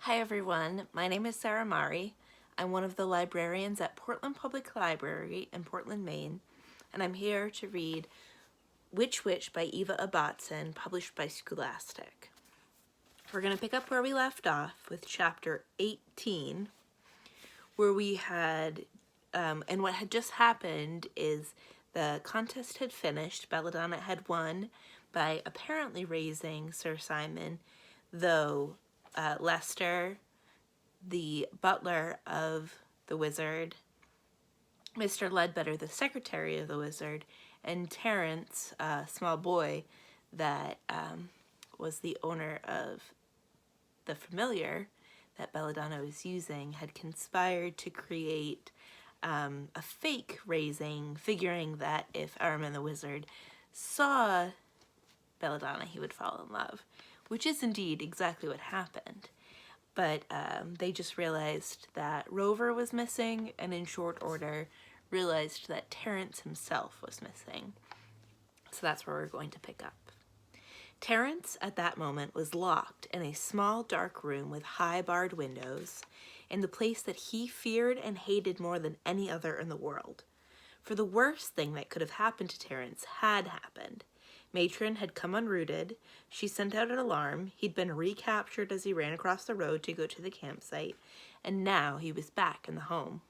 Hi everyone, my name is Sarah Mari. I'm one of the librarians at Portland Public Library in Portland, Maine, and I'm here to read Witch Witch by Eva Ibbotson, published by Scholastic. We're going to pick up where we left off with chapter 18, where we had, and what had just happened is the contest had finished. Belladonna had won by apparently raising Sir Simon, though Lester, the butler of the wizard, Mr. Ledbetter, the secretary of the wizard, and Terence, a small boy that was the owner of the familiar that Belladonna was using, had conspired to create a fake raising, figuring that if Araman the wizard saw Belladonna, he would fall in love, which is indeed exactly what happened. But they just realized that Rover was missing, and in short order realized that Terence himself was missing. So that's where we're going to pick up. Terence, at that moment, was locked in a small dark room with high barred windows, in the place that he feared and hated more than any other in the world. For the worst thing that could have happened to Terence had happened. Matron had come unrooted. She sent out an alarm. He'd been recaptured as he ran across the road to go to the campsite, and now he was back in the home.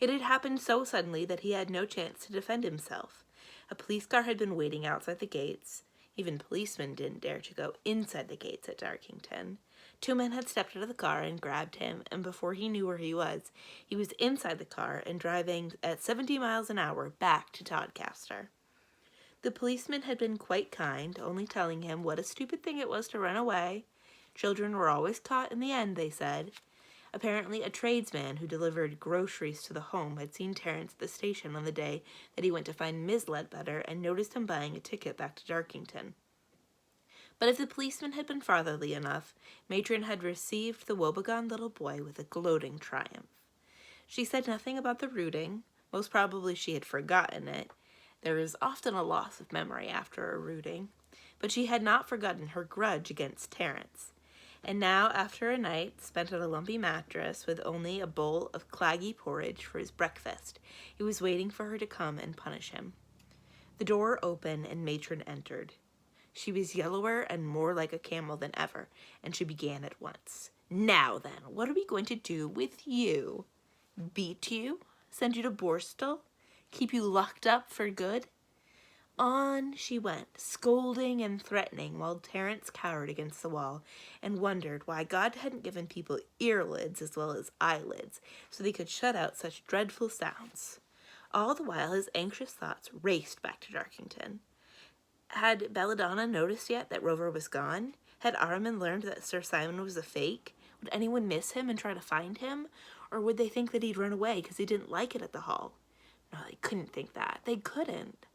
It had happened so suddenly that he had no chance to defend himself. A police car had been waiting outside the gates. Even policemen didn't dare to go inside the gates at Darkington. Two men had stepped out of the car and grabbed him, and before he knew where he was inside the car and driving at 70 miles an hour back to Todcaster. The policeman had been quite kind, only telling him what a stupid thing it was to run away. Children were always caught in the end, they said. Apparently, a tradesman who delivered groceries to the home had seen Terence at the station on the day that he went to find Ms. Ledbetter and noticed him buying a ticket back to Darkington. But if the policeman had been fatherly enough, Matron had received the woebegone little boy with a gloating triumph. She said nothing about the rooting. Most probably she had forgotten it. There is often a loss of memory after a rooting. But she had not forgotten her grudge against Terence. And now, after a night spent on a lumpy mattress with only a bowl of claggy porridge for his breakfast, he was waiting for her to come and punish him. The door opened and Matron entered. She was yellower and more like a camel than ever, and she began at once. "Now then, what are we going to do with you? Beat you? Send you to Borstal? Keep you locked up for good?" On she went, scolding and threatening, while Terence cowered against the wall and wondered why God hadn't given people earlids as well as eyelids, so they could shut out such dreadful sounds. All the while his anxious thoughts raced back to Darkington. Had Belladonna noticed yet that Rover was gone? Had Araman learned that Sir Simon was a fake? Would anyone miss him and try to find him? Or would they think that he'd run away because he didn't like it at the hall? No, they couldn't think that. They couldn't.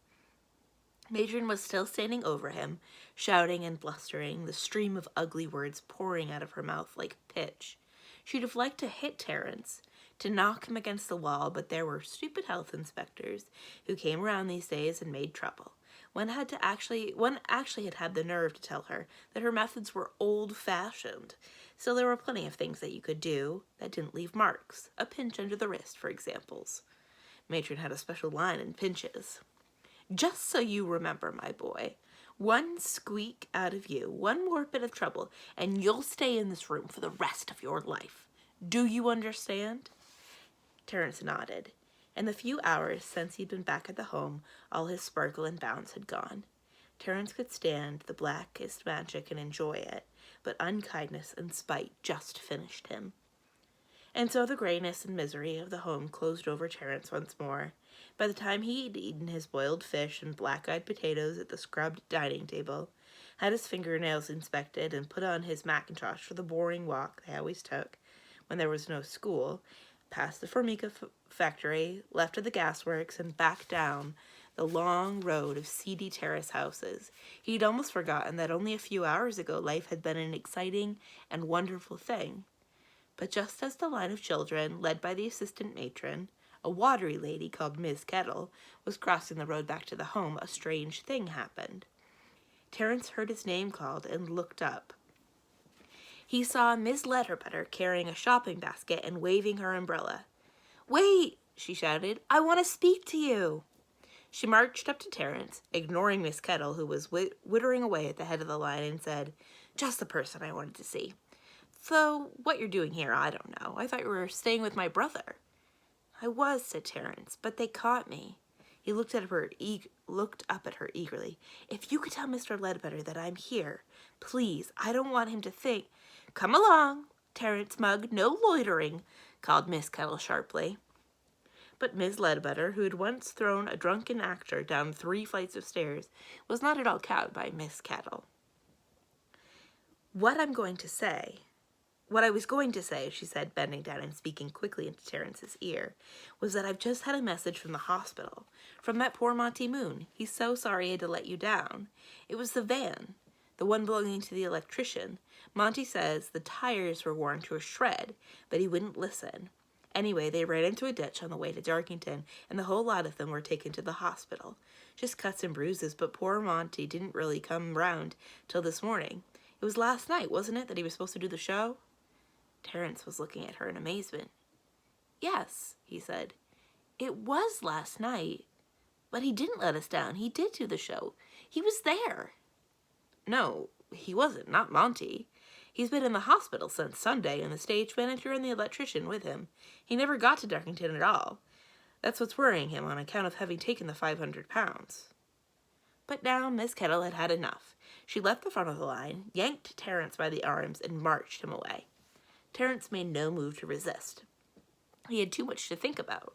Matron was still standing over him, shouting and blustering, the stream of ugly words pouring out of her mouth like pitch. She'd have liked to hit Terence, to knock him against the wall, but there were stupid health inspectors who came around these days and made trouble. One actually had had the nerve to tell her that her methods were old-fashioned. Still, there were plenty of things that you could do that didn't leave marks. A pinch under the wrist, for examples. Matron had a special line in pinches. "Just so you remember, my boy, one squeak out of you, one more bit of trouble, and you'll stay in this room for the rest of your life. Do you understand?" Terence nodded. In the few hours since he'd been back at the home, all his sparkle and bounce had gone. Terence could stand the blackest magic and enjoy it, but unkindness and spite just finished him. And so the grayness and misery of the home closed over Terence once more. By the time he'd eaten his boiled fish and black-eyed potatoes at the scrubbed dining table, had his fingernails inspected, and put on his mackintosh for the boring walk they always took when there was no school, past the Formica factory, left of the gasworks, and back down the long road of seedy terrace houses, he'd almost forgotten that only a few hours ago life had been an exciting and wonderful thing. But just as the line of children, led by the assistant matron, a watery lady called Miss Kettle, was crossing the road back to the home, a strange thing happened. Terence heard his name called and looked up. He saw Miss Ledbetter carrying a shopping basket and waving her umbrella. "Wait," she shouted. "I want to speak to you." She marched up to Terence, ignoring Miss Kettle, who was wittering away at the head of the line, and said, "Just the person I wanted to see. Though what you're doing here, I don't know. I thought you were staying with my brother." "I was," said Terence, "but they caught me." He looked up at her eagerly. "If you could tell Mr. Ledbetter that I'm here, please, I don't want him to think—" "Come along, Terence Mugg, no loitering," called Miss Kettle sharply. But Miss Ledbetter, who had once thrown a drunken actor down 3 flights of stairs, was not at all cowed by Miss Kettle. What I was going to say, she said, bending down and speaking quickly into Terence's ear, was that I've just had a message from the hospital, from that poor Monty Moon. He's so sorry he had to let you down. It was the van, the one belonging to the electrician. Monty says the tires were worn to a shred, but he wouldn't listen. Anyway, they ran into a ditch on the way to Darkington, and the whole lot of them were taken to the hospital. Just cuts and bruises, but poor Monty didn't really come round till this morning. It was last night, wasn't it, that he was supposed to do the show?" Terence was looking at her in amazement. "Yes," he said. "It was last night. But he didn't let us down. He did do the show. He was there." "No, he wasn't. Not Monty. He's been in the hospital since Sunday, and the stage manager and the electrician with him. He never got to Darkington at all. That's what's worrying him on account of having taken the 500 pounds. But now Miss Kettle had had enough. She left the front of the line, yanked Terence by the arms, and marched him away. Terence made no move to resist. He had too much to think about.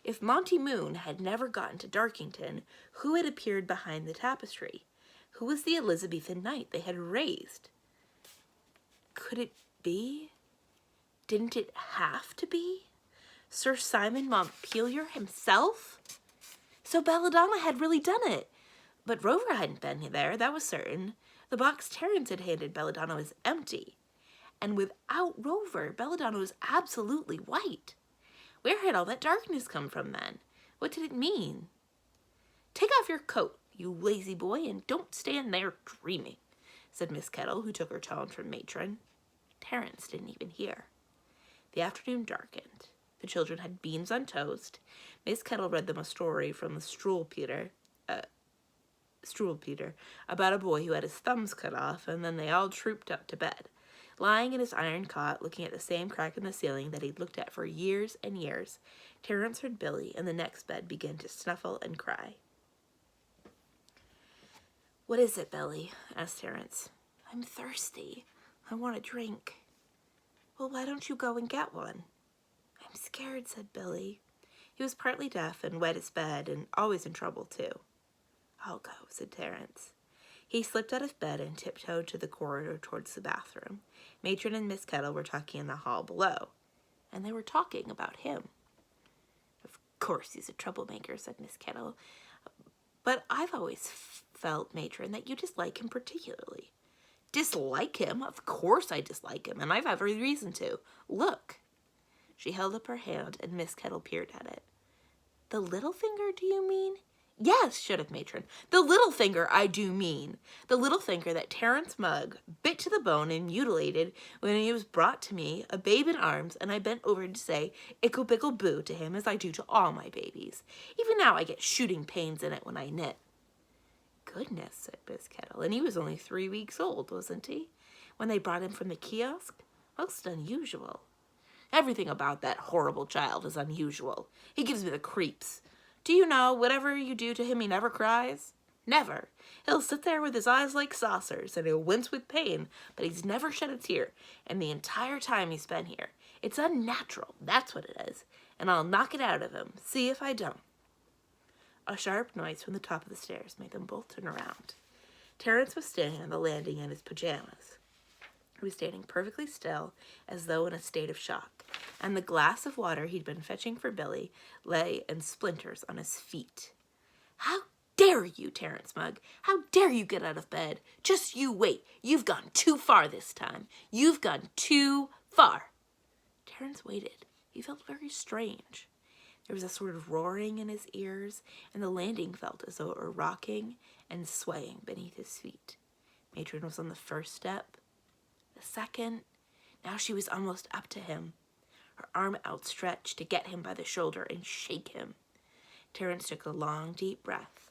If Monty Moon had never gotten to Darkington, who had appeared behind the tapestry? Who was the Elizabethan knight they had raised? Could it be? Didn't it have to be? Sir Simon Montpelier himself? So Belladonna had really done it. But Rover hadn't been there, that was certain. The box Terence had handed Belladonna was empty. And without Rover, Belladonna was absolutely white. Where had all that darkness come from then? What did it mean? "Take off your coat, you lazy boy, and don't stand there dreaming," said Miss Kettle, who took her tone from matron. Terence didn't even hear. The afternoon darkened. The children had beans on toast. Miss Kettle read them a story from the Struwelpeter about a boy who had his thumbs cut off, and then they all trooped up to bed. Lying in his iron cot, looking at the same crack in the ceiling that he'd looked at for years and years, Terence heard Billy in the next bed begin to snuffle and cry. "What is it, Billy?" asked Terence. "I'm thirsty. I want a drink." "Well, why don't you go and get one?" "I'm scared," said Billy. He was partly deaf and wet his bed and always in trouble, too. "I'll go," said Terence. He slipped out of bed and tiptoed to the corridor towards the bathroom. Matron and Miss Kettle were talking in the hall below, and they were talking about him. "Of course he's a troublemaker," said Miss Kettle. "But I've always felt, Matron, that you dislike him particularly." "Dislike him? Of course I dislike him, and I've every reason to. Look." She held up her hand, and Miss Kettle peered at it. "The little finger, do you mean?" "Yes," shouted Matron. "The little finger I do mean. The little finger that Terence Mugg bit to the bone and mutilated when he was brought to me, a babe in arms, and I bent over to say ickle bickle boo to him as I do to all my babies. Even now I get shooting pains in it when I knit." "Goodness," said Miss Kettle. "And he was only 3 weeks old, wasn't he, when they brought him from the kiosk? Most unusual." "Everything about that horrible child is unusual. He gives me the creeps. Do you know, whatever you do to him, he never cries? Never. He'll sit there with his eyes like saucers, and he'll wince with pain, but he's never shed a tear, and the entire time he's been here. It's unnatural, that's what it is, and I'll knock it out of him. See if I don't." A sharp noise from the top of the stairs made them both turn around. Terence was standing on the landing in his pajamas. He was standing perfectly still, as though in a state of shock, and the glass of water he'd been fetching for Billy lay in splinters on his feet. "How dare you, Terence Mugg? How dare you get out of bed? Just you wait. You've gone too far this time. You've gone too far." Terence waited. He felt very strange. There was a sort of roaring in his ears, and the landing felt as though it were rocking and swaying beneath his feet. Matron was on the first step, the second, now she was almost up to him, her arm outstretched to get him by the shoulder and shake him. Terence took a long, deep breath.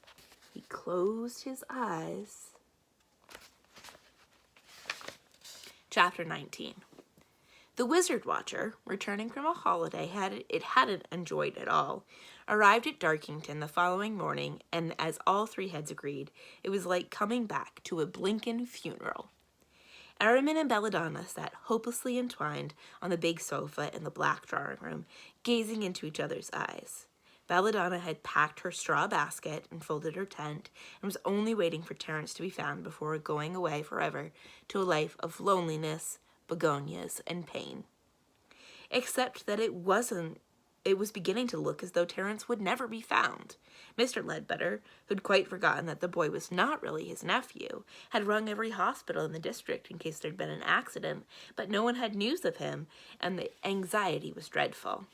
He closed his eyes. Chapter 19. The Wizard Watcher, returning from a holiday it hadn't enjoyed at all, arrived at Darkington the following morning, and as all three heads agreed, it was like coming back to a Blinken funeral. Aramin and Belladonna sat hopelessly entwined on the big sofa in the black drawing room, gazing into each other's eyes. Belladonna had packed her straw basket and folded her tent, and was only waiting for Terence to be found before going away forever to a life of loneliness, begonias, and pain. Except that it was beginning to look as though Terence would never be found. Mr. Ledbetter, who'd quite forgotten that the boy was not really his nephew, had rung every hospital in the district in case there'd been an accident, but no one had news of him, and the anxiety was dreadful.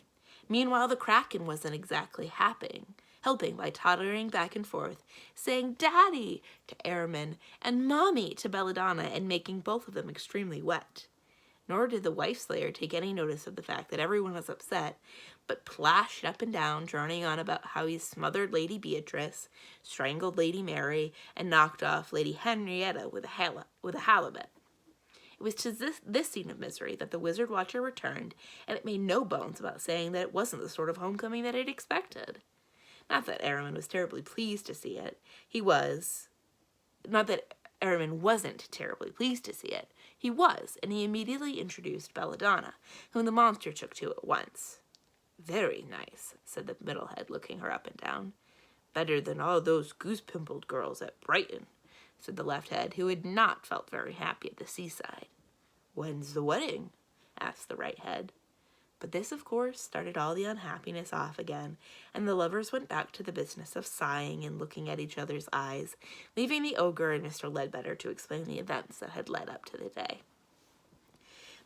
Meanwhile, the Kraken wasn't exactly helping by tottering back and forth, saying "Daddy" to Aramin and "Mommy" to Belladonna, and making both of them extremely wet. Nor did the wife-slayer take any notice of the fact that everyone was upset, but plashed up and down, droning on about how he smothered Lady Beatrice, strangled Lady Mary, and knocked off Lady Henrietta with a halibut. It was to this scene of misery that the Wizard Watcher returned, and it made no bones about saying that it wasn't the sort of homecoming that it expected. Not that Aramin was terribly pleased to see it. Not that Aramin wasn't terribly pleased to see it. He was, and he immediately introduced Belladonna, whom the monster took to at once. "Very nice," said the middle head, looking her up and down. "Better than all those goose-pimpled girls at Brighton," said the left head, who had not felt very happy at the seaside. "When's the wedding?" asked the right head. But this, of course, started all the unhappiness off again, and the lovers went back to the business of sighing and looking at each other's eyes, leaving the ogre and Mr. Ledbetter to explain the events that had led up to the day.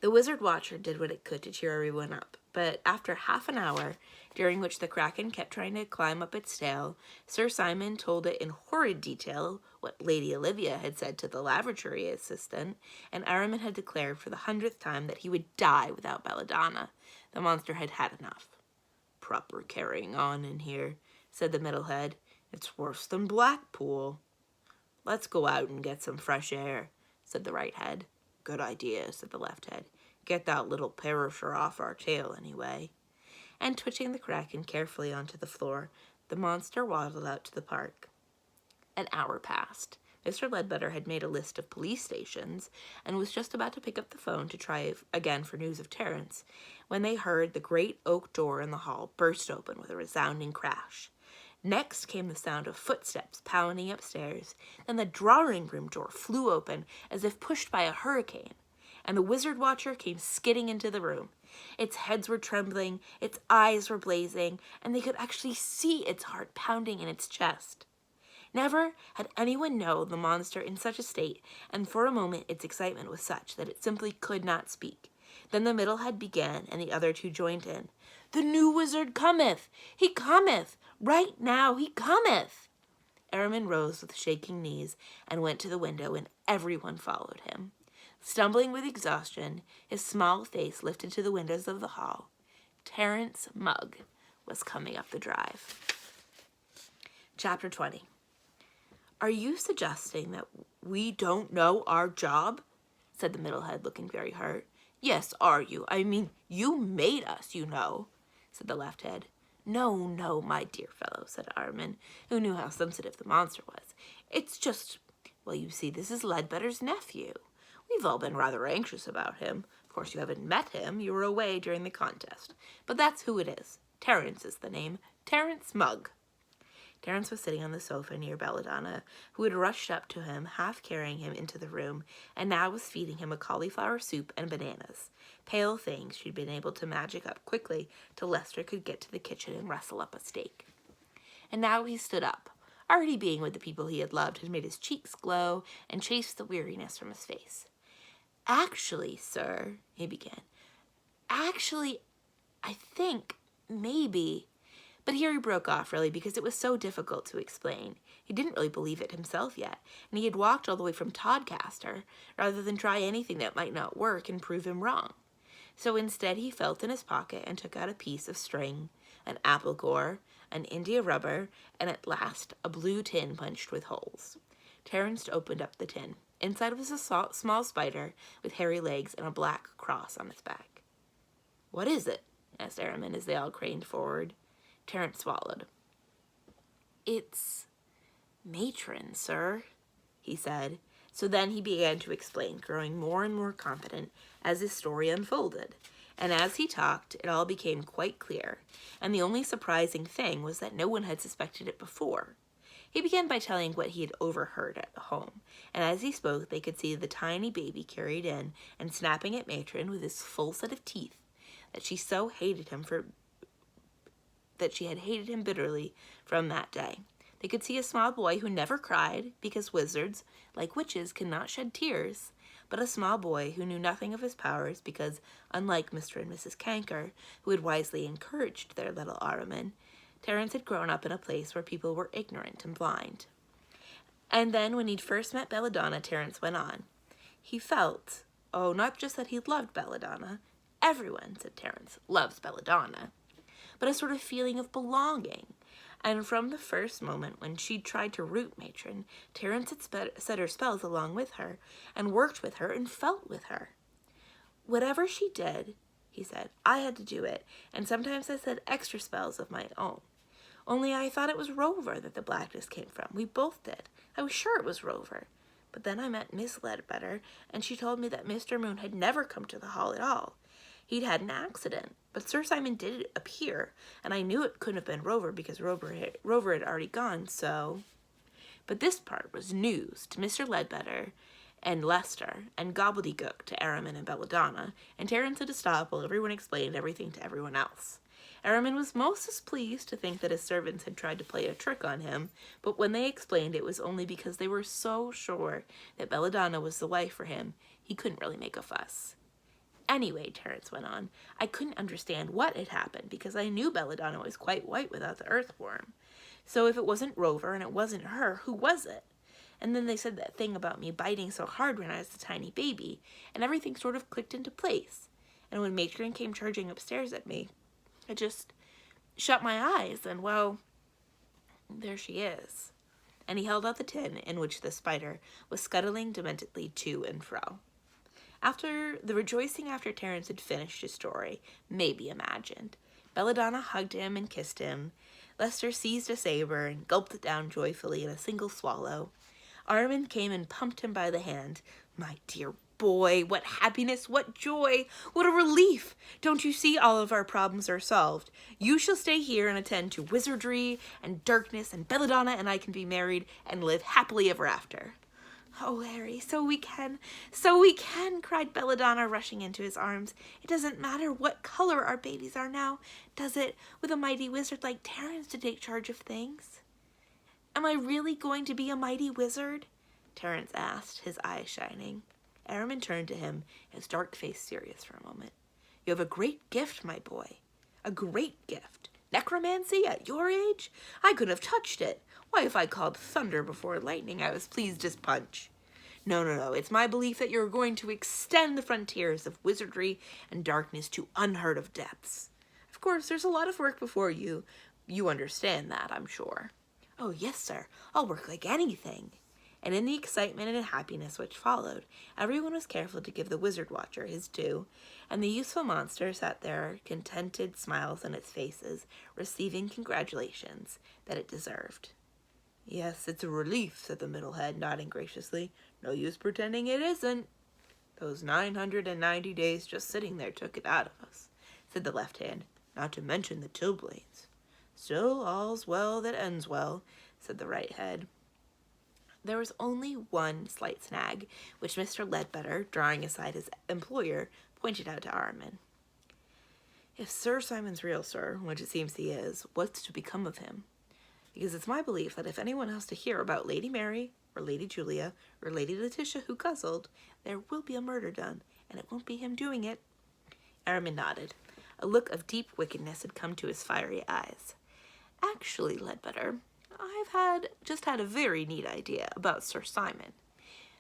The Wizard Watcher did what it could to cheer everyone up, but after half an hour, during which the Kraken kept trying to climb up its tail, Sir Simon told it in horrid detail what Lady Olivia had said to the lavatory assistant, and Aramin had declared for the 100th time that he would die without Belladonna. The monster had had enough. "Proper carrying on in here," said the middle head. "It's worse than Blackpool." "Let's go out and get some fresh air," said the right head. "Good idea," said the left head. "Get that little perisher off our tail, anyway." And twitching the Kraken carefully onto the floor, the monster waddled out to the park. An hour passed. Mr. Ledbetter had made a list of police stations, and was just about to pick up the phone to try again for news of Terence, when they heard the great oak door in the hall burst open with a resounding crash. Next came the sound of footsteps pounding upstairs, then the drawing-room door flew open as if pushed by a hurricane, and the Wizard Watcher came skidding into the room. Its heads were trembling, its eyes were blazing, and they could actually see its heart pounding in its chest. Never had anyone known the monster in such a state, and for a moment its excitement was such that it simply could not speak. Then the middle head began, and the other two joined in. "The new wizard cometh! He cometh! Right now he cometh!" Aramin rose with shaking knees and went to the window, and everyone followed him. Stumbling with exhaustion, his small face lifted to the windows of the hall, Terence Mugg was coming up the drive. Chapter 20. "Are you suggesting that we don't know our job?" said the middle head, looking very hurt. "Yes, are you? I mean, you made us, you know," said the left head. No, my dear fellow," said Aramin, who knew how sensitive the monster was. "It's just, well, you see, this is Ledbetter's nephew. We've all been rather anxious about him. Of course, you haven't met him. You were away during the contest. But that's who it is. Terence is the name. Terence Mugg." Terence was sitting on the sofa near Belladonna, who had rushed up to him, half carrying him into the room, and now was feeding him a cauliflower soup and bananas, pale things she'd been able to magic up quickly till Lester could get to the kitchen and rustle up a steak. And now he stood up. Already being with the people he had loved had made his cheeks glow and chased the weariness from his face. "Actually, sir," he began. "Actually, I think, maybe..." But here he broke off, really, because it was so difficult to explain. He didn't really believe it himself yet, and he had walked all the way from Todcaster rather than try anything that might not work and prove him wrong. So instead he felt in his pocket and took out a piece of string, an apple core, an India rubber, and at last a blue tin punched with holes. Terence opened up the tin. Inside was a small spider with hairy legs and a black cross on its back. "What is it?" asked Araman as they all craned forward. Terence swallowed. "It's matron, sir," he said. So then he began to explain, growing more and more confident as his story unfolded. And as he talked, it all became quite clear, and the only surprising thing was that no one had suspected it before. He began by telling what he had overheard at home, and as he spoke they could see the tiny baby carried in and snapping at matron with his full set of teeth, that she had hated him bitterly from that day. They could see a small boy who never cried, because wizards, like witches, cannot shed tears, but a small boy who knew nothing of his powers because, unlike Mr. and Mrs. Canker, who had wisely encouraged their little Araman, Terence had grown up in a place where people were ignorant and blind. And then, when he'd first met Belladonna, Terence went on. He felt, not just that he loved Belladonna. Everyone, said Terence, loves Belladonna. But a sort of feeling of belonging. And from the first moment when she'd tried to root matron, Terence had said her spells along with her, and worked with her, and felt with her. "Whatever she did," he said, "I had to do it, and sometimes I said extra spells of my own. Only I thought it was Rover that the blackness came from. We both did. I was sure it was Rover. But then I met Miss Ledbetter, and she told me that Mr. Moon had never come to the hall at all. He'd had an accident, but Sir Simon did appear, and I knew it couldn't have been Rover because Rover had already gone, so..." But this part was news to Mr. Ledbetter and Lester, and gobbledygook to Araman and Belladonna, and Terence had to stop while everyone explained everything to everyone else. Araman was most as pleased to think that his servants had tried to play a trick on him, but when they explained it was only because they were so sure that Belladonna was the wife for him, he couldn't really make a fuss. "Anyway," Terence went on, "I couldn't understand what had happened because I knew Belladonna was quite white without the earthworm. So if it wasn't Rover and it wasn't her, who was it? And then they said that thing about me biting so hard when I was a tiny baby, and everything sort of clicked into place. And when Matron came charging upstairs at me, I just shut my eyes and, well, there she is." And he held out the tin in which the spider was scuttling dementedly to and fro. After the rejoicing after Terence had finished his story may be imagined. Belladonna hugged him and kissed him. Lester seized a saber and gulped it down joyfully in a single swallow. Araman came and pumped him by the hand. "My dear boy, what happiness, what joy, what a relief! Don't you see all of our problems are solved? You shall stay here and attend to wizardry and darkness, and Belladonna and I can be married and live happily ever after." "Oh, Harry, so we can, cried Belladonna, rushing into his arms. "It doesn't matter what color our babies are now, does it, with a mighty wizard like Terence to take charge of things?" "Am I really going to be a mighty wizard?" Terence asked, his eyes shining. Araman turned to him, his dark face serious for a moment. "You have a great gift, my boy. A great gift. Necromancy at your age? I couldn't have touched it. Why, if I called thunder before lightning, I was pleased as Punch. No. It's my belief that you're going to extend the frontiers of wizardry and darkness to unheard of depths. Of course, there's a lot of work before you. You understand that, I'm sure." "Oh, yes, sir. I'll work like anything." And in the excitement and happiness which followed, everyone was careful to give the wizard watcher his due, and the useful monster sat there, contented smiles on its faces, receiving congratulations that it deserved. "Yes, it's a relief," said the middle head, nodding graciously. "No use pretending it isn't." "Those 990 days just sitting there took it out of us," said the left hand, "not to mention the Tilblades." "Still, all's well that ends well," said the right head. There was only one slight snag, which Mr. Ledbetter, drawing aside his employer, pointed out to Araman. "If Sir Simon's real, sir, which it seems he is, what's to become of him? Because it's my belief that if anyone has to hear about Lady Mary, or Lady Julia, or Lady Letitia who guzzled, there will be a murder done, and it won't be him doing it." Araman nodded. A look of deep wickedness had come to his fiery eyes. "Actually, Ledbetter, I've just had a very neat idea about Sir Simon.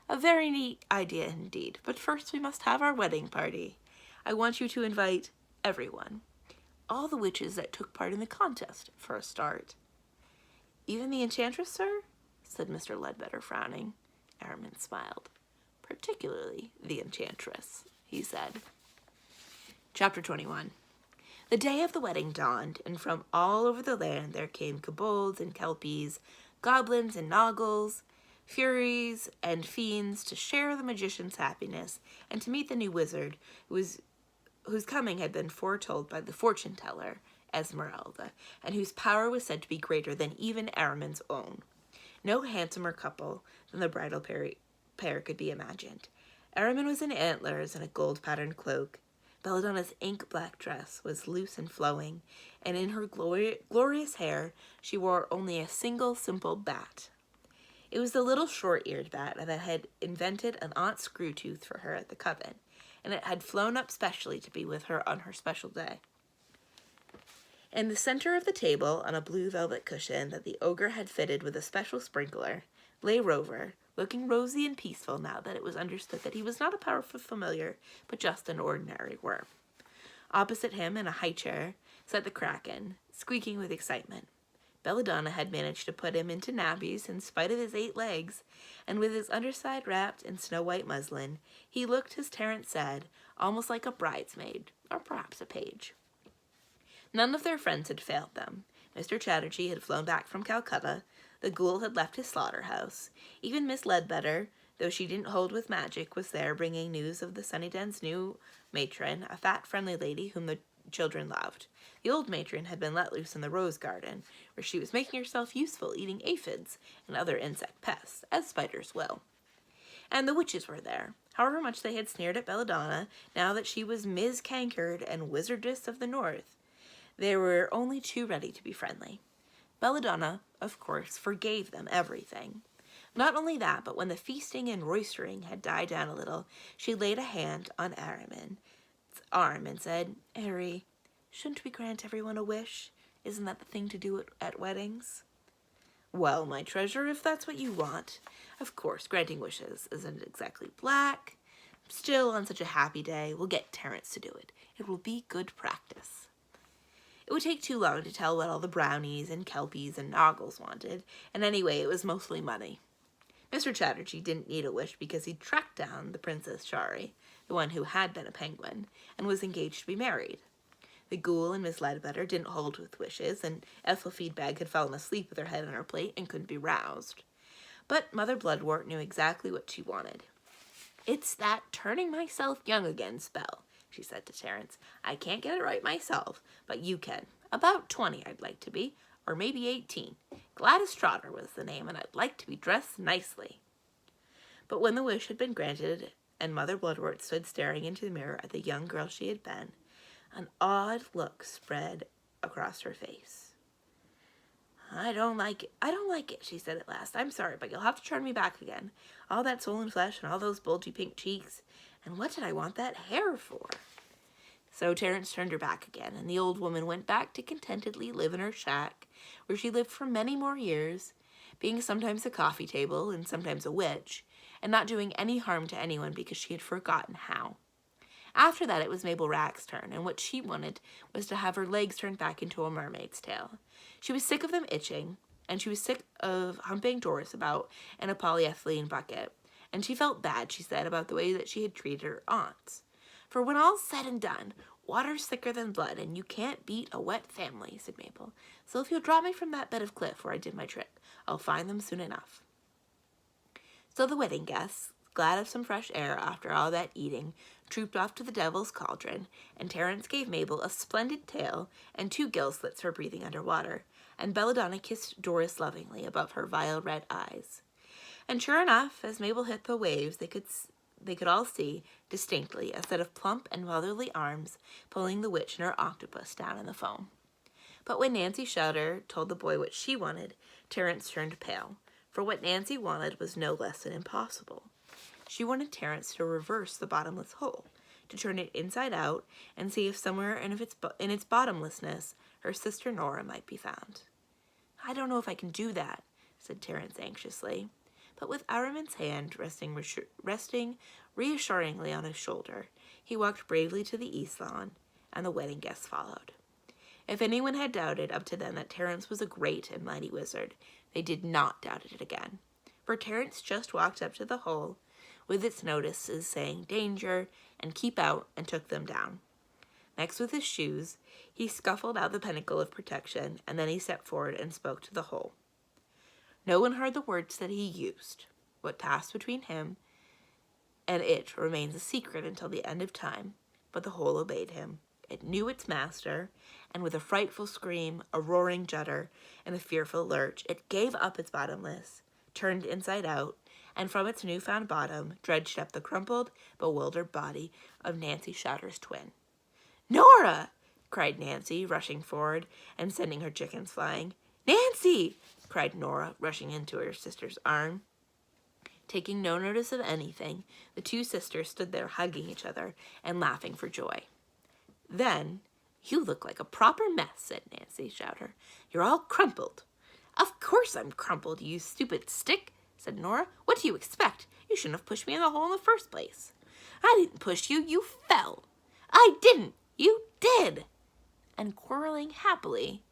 A very neat idea indeed, but first we must have our wedding party. I want you to invite everyone. All the witches that took part in the contest, for a start. Even the enchantress, sir? Said Mr. Ledbetter, frowning. Aramin smiled. Particularly the enchantress, he said. Chapter 21. The day of the wedding dawned, and from all over the land there came kobolds and kelpies, goblins and noggles, furies and fiends to share the magician's happiness and to meet the new wizard whose coming had been foretold by the fortune-teller, Esmeralda, and whose power was said to be greater than even Aramin's own. No handsomer couple than the bridal pair could be imagined. Aramin was in antlers and a gold-patterned cloak. Belladonna's ink-black dress was loose and flowing, and in her glorious hair she wore only a single simple bat. It was the little short-eared bat that had invented an Aunt Screwtooth for her at the coven, and it had flown up specially to be with her on her special day. In the center of the table, on a blue velvet cushion that the ogre had fitted with a special sprinkler, lay Rover, looking rosy and peaceful now that it was understood that he was not a powerful familiar, but just an ordinary worm. Opposite him, in a high chair, sat the Kraken, squeaking with excitement. Belladonna had managed to put him into nabbies in spite of his 8 legs, and with his underside wrapped in snow-white muslin, he looked, as Terence said, almost like a bridesmaid, or perhaps a page. None of their friends had failed them. Mr. Chatterjee had flown back from Calcutta, the ghoul had left his slaughterhouse. Even Miss Ledbetter, though she didn't hold with magic, was there bringing news of the Sunnyden's new matron, a fat, friendly lady whom the children loved. The old matron had been let loose in the rose garden, where she was making herself useful eating aphids and other insect pests, as spiders will. And the witches were there. However much they had sneered at Belladonna, now that she was Ms. Cankerd and Wizardess of the North, they were only too ready to be friendly. Belladonna, of course, forgave them everything. Not only that, but when the feasting and roistering had died down a little, she laid a hand on Aramin's arm and said, "Harry, shouldn't we grant everyone a wish? Isn't that the thing to do at weddings?" "Well, my treasure, if that's what you want. Of course, granting wishes isn't exactly black. Still, on such a happy day, we'll get Terence to do it. It will be good practice." It would take too long to tell what all the brownies and kelpies and noggles wanted, and anyway, it was mostly money. Mr. Chatterjee didn't need a wish because he'd tracked down the Princess Shari, the one who had been a penguin, and was engaged to be married. The ghoul and Miss Ledbetter didn't hold with wishes, and Ethel Feedbag had fallen asleep with her head on her plate and couldn't be roused. But Mother Bloodwort knew exactly what she wanted. "It's that turning myself young again spell," she said to Terence. "I can't get it right myself, but you can. About 20 I'd like to be, or maybe 18. Gladys Trotter was the name, and I'd like to be dressed nicely." But when the wish had been granted, and Mother Bloodwort stood staring into the mirror at the young girl she had been, an odd look spread across her face. I don't like it, she said at last. "I'm sorry, but you'll have to turn me back again. All that swollen flesh and all those bulgy pink cheeks. And what did I want that hair for?" So Terence turned her back again, and the old woman went back to contentedly live in her shack, where she lived for many more years, being sometimes a coffee table and sometimes a witch, and not doing any harm to anyone because she had forgotten how. After that, it was Mabel Rack's turn, and what she wanted was to have her legs turned back into a mermaid's tail. She was sick of them itching, and she was sick of humping Doris about in a polyethylene bucket, and she felt bad, she said, about the way that she had treated her aunts. "For when all's said and done, water's thicker than blood, and you can't beat a wet family," said Mabel. "So if you'll drop me from that bed of cliff where I did my trick, I'll find them soon enough." So the wedding guests, glad of some fresh air after all that eating, trooped off to the Devil's Cauldron, and Terence gave Mabel a splendid tail and 2 gill slits for breathing underwater, and Belladonna kissed Doris lovingly above her vile red eyes. And sure enough, as Mabel hit the waves, they could all see, distinctly, a set of plump and motherly arms pulling the witch and her octopus down in the foam. But when Nancy Shudder told the boy what she wanted, Terence turned pale, for what Nancy wanted was no less than impossible. She wanted Terence to reverse the bottomless hole, to turn it inside out, and see if somewhere in its bottomlessness her sister Nora might be found. I don't know if I can do that, said Terence anxiously. But with Aramin's hand resting reassuringly on his shoulder, he walked bravely to the east lawn, and the wedding guests followed. If anyone had doubted up to then that Terence was a great and mighty wizard, they did not doubt it again. For Terence just walked up to the hole with its notices saying danger and keep out, and took them down. Next, with his shoes, he scuffled out the pinnacle of protection, and then he stepped forward and spoke to the hole. No one heard the words that he used. What passed between him and it remains a secret until the end of time, but the hole obeyed him. It knew its master, and with a frightful scream, a roaring judder, and a fearful lurch, it gave up its bottomless, turned inside out, and from its newfound bottom dredged up the crumpled, bewildered body of Nancy Shouter's twin. "Nora!" cried Nancy, rushing forward and sending her chickens flying. "Nancy!" cried Nora, rushing into her sister's arm. Taking no notice of anything, the two sisters stood there hugging each other and laughing for joy. Then, "You look like a proper mess," said Nancy Shouter. "You're all crumpled." "Of course I'm crumpled, you stupid stick," said Nora. "What do you expect? You shouldn't have pushed me in the hole in the first place." "I didn't push you, you fell." "I didn't. You did." And quarreling happily,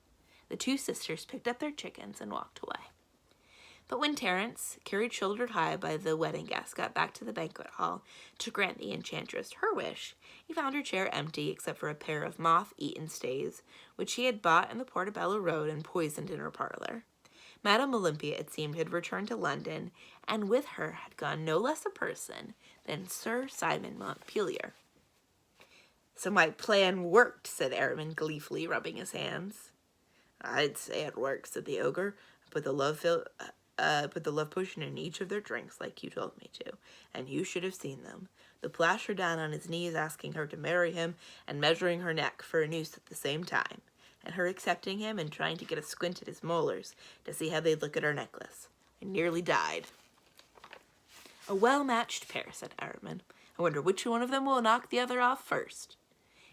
the two sisters picked up their chickens and walked away. But when Terence, carried shouldered high by the wedding guests, got back to the banquet hall to grant the enchantress her wish, he found her chair empty except for a pair of moth-eaten stays, which she had bought in the Portobello Road and poisoned in her parlor. Madame Olympia, it seemed, had returned to London, and with her had gone no less a person than Sir Simon Montpelier. "So my plan worked," said Aramin gleefully, rubbing his hands. "I'd say it worked," said the ogre. Put the love potion in each of their drinks like you told me to, and you should have seen them. The Plasher down on his knees asking her to marry him and measuring her neck for a noose at the same time, and her accepting him and trying to get a squint at his molars to see how they'd look at her necklace. I nearly died." "A well-matched pair," said Aramin. "I wonder which one of them will knock the other off first."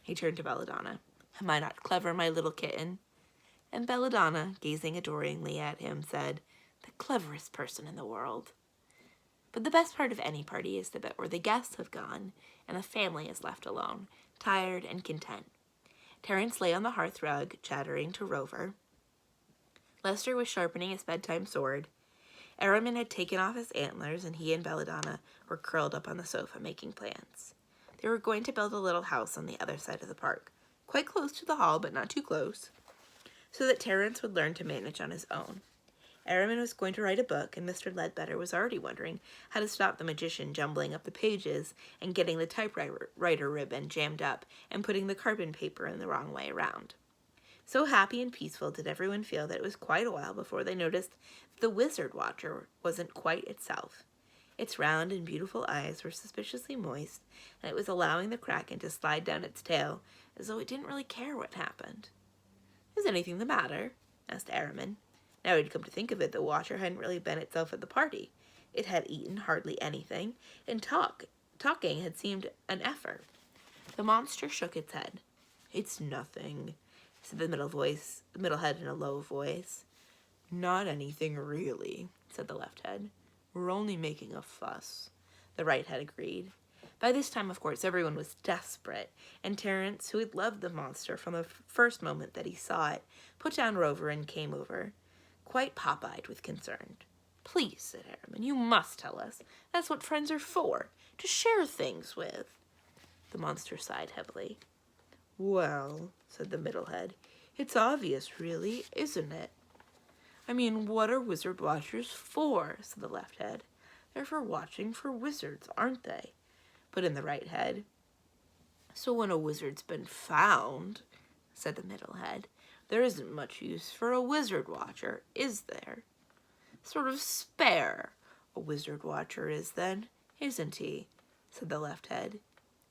He turned to Belladonna. "Am I not clever, my little kitten?" And Belladonna, gazing adoringly at him, said, "The cleverest person in the world." But the best part of any party is the bit where the guests have gone and the family is left alone, tired and content. Terence lay on the hearthrug, chattering to Rover. Lester was sharpening his bedtime sword. Aramin had taken off his antlers, and he and Belladonna were curled up on the sofa making plans. They were going to build a little house on the other side of the park, quite close to the hall, but not too close, so that Terence would learn to manage on his own. Aramin was going to write a book, and Mr. Ledbetter was already wondering how to stop the magician jumbling up the pages and getting the typewriter ribbon jammed up and putting the carbon paper in the wrong way around. So happy and peaceful did everyone feel that it was quite a while before they noticed that the wizard watcher wasn't quite itself. Its round and beautiful eyes were suspiciously moist, and it was allowing the kraken to slide down its tail as though it didn't really care what happened. "Is anything the matter?" asked Aramin. Now he'd come to think of it, the watcher hadn't really been itself at the party. It had eaten hardly anything, and talking had seemed an effort. The monster shook its head. "It's nothing," said the middle head in a low voice. "Not anything really," said the left head. "We're only making a fuss," the right head agreed. By this time, of course, everyone was desperate, and Terence, who had loved the monster from the first moment that he saw it, put down Rover and came over, quite pop-eyed with concern. "Please," said Aramin, "you must tell us. That's what friends are for, to share things with." The monster sighed heavily. "Well," said the middle head, "it's obvious, really, isn't it?" "I mean, what are wizard watchers for?" said the left head. "They're for watching for wizards, aren't they?" put in the right head. "So when a wizard's been found," said the middle head, "there isn't much use for a wizard watcher, is there?" "Sort of spare, a wizard watcher is then, isn't he?" said the left head.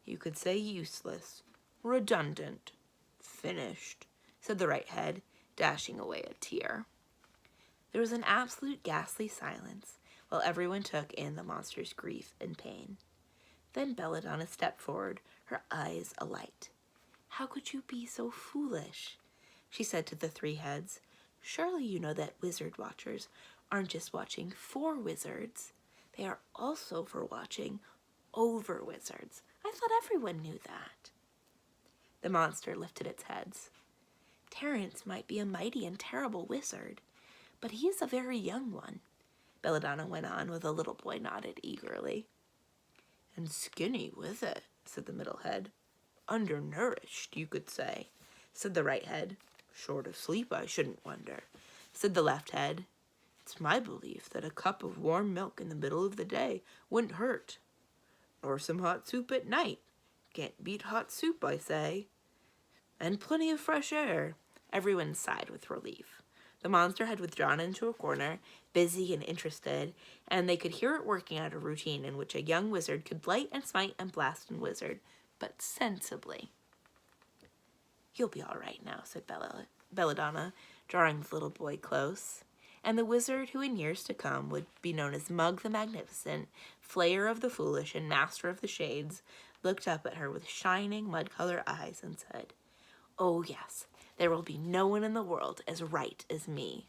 "You could say useless, redundant, finished," said the right head, dashing away a tear. There was an absolute ghastly silence while everyone took in the monster's grief and pain. Then Belladonna stepped forward, her eyes alight. "How could you be so foolish?" she said to the three heads. Surely you know that wizard watchers aren't just watching for wizards. They are also for watching over wizards. I thought everyone knew that. The monster lifted its heads. Terence might be a mighty and terrible wizard, but he is a very young one, Belladonna went on, with the little boy nodded eagerly. And skinny with it, said the middle head. Undernourished, you could say, said the right head. Short of sleep, I shouldn't wonder, said the left head. It's my belief that a cup of warm milk in the middle of the day wouldn't hurt. Or some hot soup at night. Can't beat hot soup, I say. And plenty of fresh air. Everyone sighed with relief. The monster had withdrawn into a corner, busy and interested, and they could hear it working out a routine in which a young wizard could light and smite and blast and wizard, but sensibly. You'll be all right now, said Belladonna, drawing the little boy close. And the wizard, who in years to come would be known as Mug the Magnificent, Flayer of the Foolish, and Master of the Shades, looked up at her with shining mud-colored eyes and said, Oh yes, there will be no one in the world as right as me.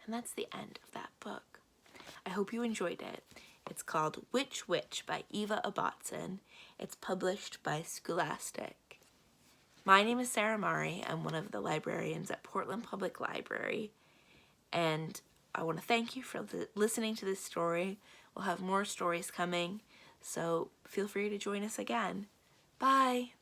And that's the end of that book. I hope you enjoyed it. It's called Which Witch by Eva Ibbotson. It's published by Scholastic. My name is Sarah Mari. I'm one of the librarians at Portland Public Library. And I want to thank you for listening to this story. We'll have more stories coming, so feel free to join us again. Bye!